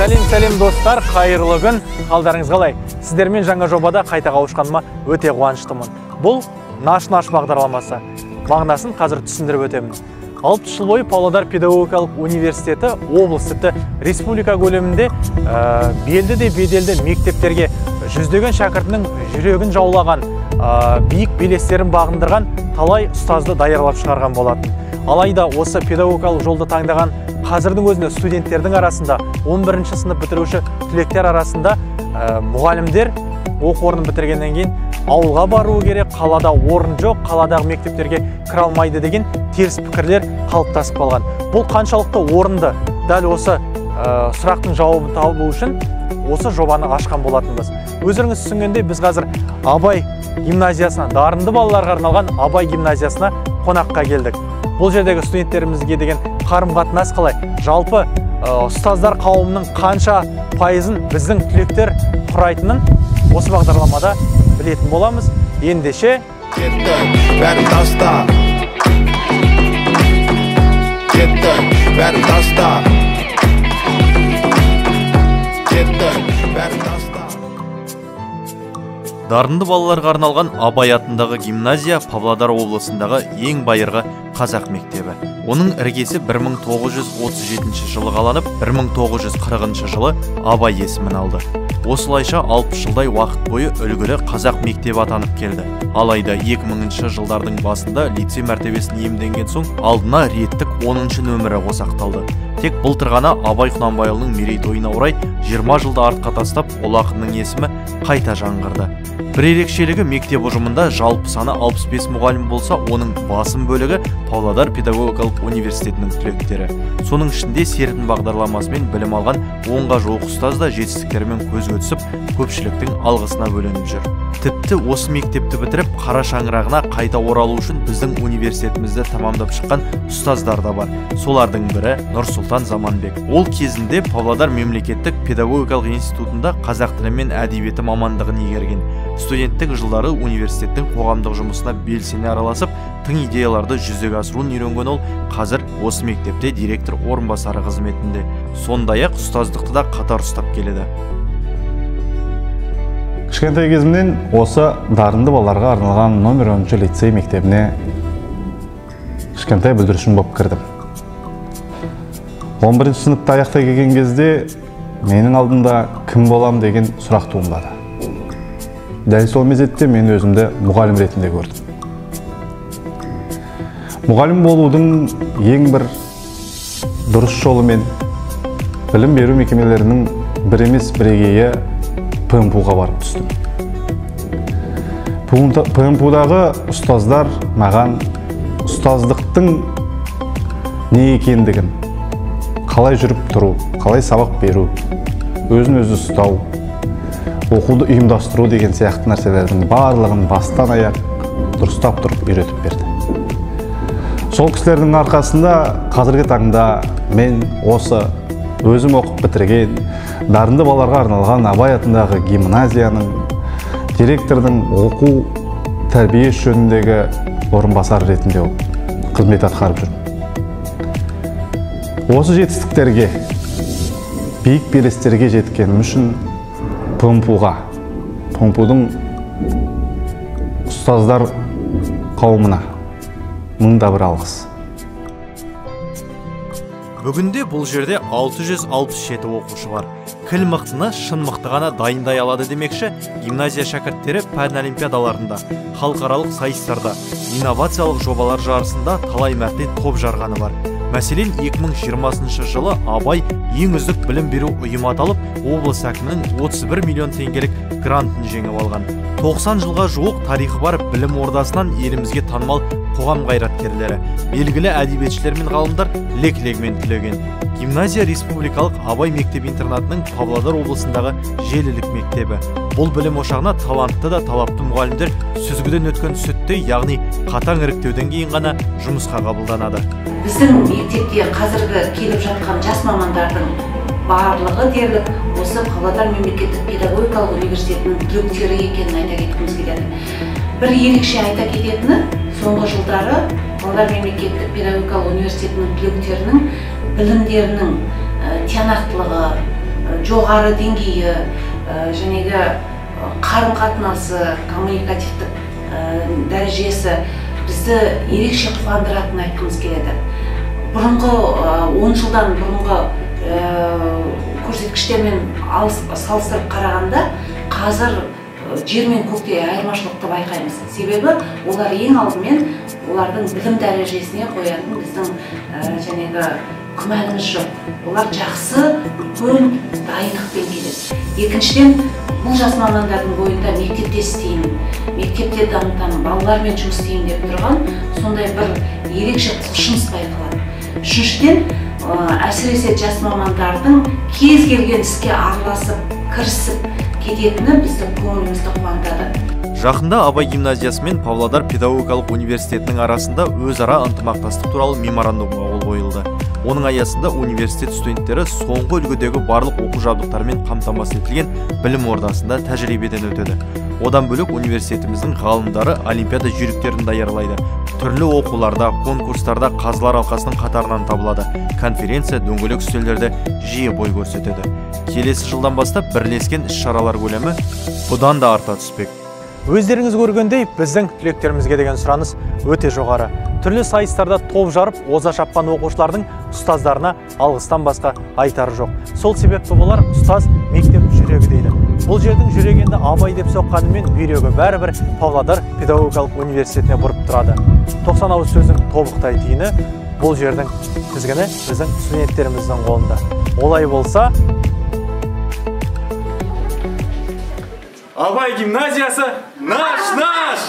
Сәлем достар, қайырлы күн. Қалдарыңыз қалай? Сіздермен жаңа жобада қайта қауышқаныма өте қуаныштымын. Бұл Наш бағдарламасы. Мағынасын қазір түсіндіріп өтемін. 60 жыл бойы Павлодар педагогикалық университеті облыс тіпті республика көлемінде белді де беделді мектептерге жүздеген шәкіртінің жүрегін жаулаған, биік белестерін бағындырған талай ұстазды даярлап шығарған болатын. Алайда осы педагогикалық жолды таңдаған қазірдің өзінде студенттердің арасында 11-ші сынып бітіруші түлектер арасында мұғалімдер оқу орнын бітіргеннен кейін ауылға баруы керек, қалада орын жоқ, қаладағы мектептерге кіре алмайды деген теріс пікірлер қалыптасып қалған. Бұл қаншалықты орынды? Дәл осы сұрақтың жауабын табу үшін осы жобаны ашқан болатынбыз. Өздеріңіз түсінгендей, біз қазір Абай гимназиясына, дарынды балаларға арналған Абай гимназиясына қонаққа келдік. Бұл жердегі студенттерімізге деген қарым-қатынас қалай? Жалпы ұстаздар қауымының қанша пайызын біздің түлектер құрайтынын осы бағдарламада білетін боламыз. Ендеше бәрін таста. Кетті, бәрін таста. Кетті, бәрін таста. Дарынды балаларға арналған Абай атындағы гимназия Павлодар облысындағы ең байырғы қазақ мектебі. Оның іргесі 1937 жылы қаланып, 1940 жылы Абай есімін алды. Осылайша 60 жылдай уақыт бойы үлгілі қазақ мектебі атанып келді. Алайда 2000 жылдардың басында лицей мәртебесін иемденген соң алдына реттік 10-шы нөмірі қосақталды. Тек былтыр ғана Абай Құнанбайұлының мерейтойына орай 20 жылды артқа тастап, ол ақынның есімі қайта жаңғырды. Бір ерекшелігі, мектеп ұжымында жалпы саны 65 мұғалім болса, оның басым бөлігі Павлодар педагогикалық университетінің түлектері. Соның ішінде серпін бағдарламасымен білім алған 10-ға жуық ұстаз да жетістіктерімен көзге түсіп, көпшіліктің алғысына бөленіп жүр. Тіпті осы мектепті бітіріп, қара шаңырағына қайта оралу үшін біздің университетімізді тамамдап шыққан ұстаздар да бар. Солардың бірі Нұрсұлтан Заманбек. Ол кезінде Павлодар мемлекеттік педагогикалық институтында қазақ тілі мен әдебиеті мамандығын игерген. Студенттік жылдары университеттің қоғамдық жұмысына белсене араласып, тың идеяларды жүзеге асыруын үйренген ол қазір осы мектепте директор орынбасары қызметінде. Сондай-ақ ұстаздықты да қатар ұстап келеді. Кішкентай кезімнен осы дарынды балаларға арналған номер 10-ші лицей мектебіне кішкентай бүлдіршін болып кірдім. 11-ші сыныпта аяқтай келген кезде менің алдымда кім болам деген сұрақ туындады. Дәл сол мезетте мен өзімді мұғалім ретінде көрдім. Мұғалім болудың ең бір дұрыс жолы мен білім беру мекемелерінің бір емес бірегейі ПМПУ-ға барып түстім. ПМПУ-дағы ұстаздар маған ұстаздықтың не екендігін, қалай жүріп тұру, қалай сабақ беру, өзін-өзі ұстау, оқуды ұйымдастыру деген сияқты нәрселердің барлығын бастан аяқ дұрыстап тұрып үйретіп берді. Сол кісілердің арқасында қазіргі таңда мен осы өзім оқып бітірген дарынды балаларға арналған Абай атындағы гимназияның директордың оқу тәрбие жөніндегі орынбасары ретінде қызмет атқарып жүрмін. Осы жетістіктерге, биік белестерге жеткенім үшін ПМПУ-ға, ПМПУ-дың ұстаздар қауымына мыңда бір алғыс. Бүгінде бұл жерде 667 оқушы бар. Кіл мықтыны шын мықты ғана дайындай алады демекші, гимназия шәкірттері пән олимпиадаларында, халықаралық сайыстарда, инновациялық жобалар жарысында талай мәрте топ жарғаны бар. Мәселен, 2020 жылы Абай ең үздік білім беру ұйымы аталып, облыс әкімінің 31 миллион теңгелік грантын жеңіп алған. 90 жылға жуық тарихы бар білім ордасынан елімізге танымал қоғам қайраткерлері, белгілі әдебиетшілер мен ғалымдар лек-легімен түлеген. Гимназия республикалық Абай мектеп-интернатының Павлодар облысындағы желілік мектебі. Бұл білім ошағына талантты да талапты мұғалімдер сүзгіден өткен сүттей, яғни қатаң іріктеуден кейін ғана жұмысқа қабылданады. Біздің мектепте қазіргі келіп жатқан жас мамандардың барлығы дерлік осы Павлодар мемлекеттік педагогикалық университетінің түлектері екенін айта кеткіміз келеді. Бір ерекше айта кететіні, соңғы жылдары Павлодар мемлекеттік педагогикалық университетінің түлектерінің білімдерінің тиянақтылығы, жоғары деңгейі, жәнегі қарым қатынасы, коммуникативтік дәрежесі бізді ерекше қуандыратынын айтқымыз келеді. Бұрынғы 10 жылдан бұрынғы көрсеткіштермен салыстырып қарағанда қазір жер мен көкте айырмашылықты байқаймыз. Себебі олар ең алдымен олардың білім дәрежесіне қоятын біздің жәнегі күмәніміз жоқ. Олар жақсы үлкен дайындықпен келеді. Екіншіден, бұл жас мамандардың бойында мектепте істеймін, мектепте дамытамын, балалармен жұмыс істеймін деп тұрған сондай бір ерекше құлшыныс байқалады. Үшіншіден, әсіресе жас мамандардың кез келген іске араласып, кірісіп кететіні біздің көңілімізді қуантады. Жақында Абай гимназиясы мен Павлодар педагогикалық университетінің арасында өзара ынтымақтастық туралы меморандумға қол қойылды. Оның аясында университет студенттері соңғы үлгідегі барлық оқу жабдықтарымен қамтамасыз етілген білім ордасында тәжірибеден өтеді. Одан бөлек университетіміздің ғалымдары олимпиада жүйріктерін даярлайды. Түрлі оқуларда, конкурстарда қазылар алқасының қатарынан табылады. Конференция, дөңгелек үстелдерде жиі бой көрсетеді. Келесі жылдан бастап бірлескен іс-шаралар көлемі бұдан да арта түспек. Өздеріңіз көргендей, біздің түлектерімізге деген сұраныс өте жоғары. Түрлі сайыстарда топ жарып, оза шапқан оқушылардың ұстаздарына алғыстан басқа айтары жоқ. Сол себепті болар ұстаз мектеп жүрегі дейді. Бұл жердің жүрегенді Абай деп соққанымен бүйрегі бәрібір Павлодар педагогикалық университетіне бұрып тұрады. 90 ауыз сөздің тобықтай түйіні бұл жердің тізгіні біздің студенттеріміздің қолында. Олай болса, Абай гимназиясы наш!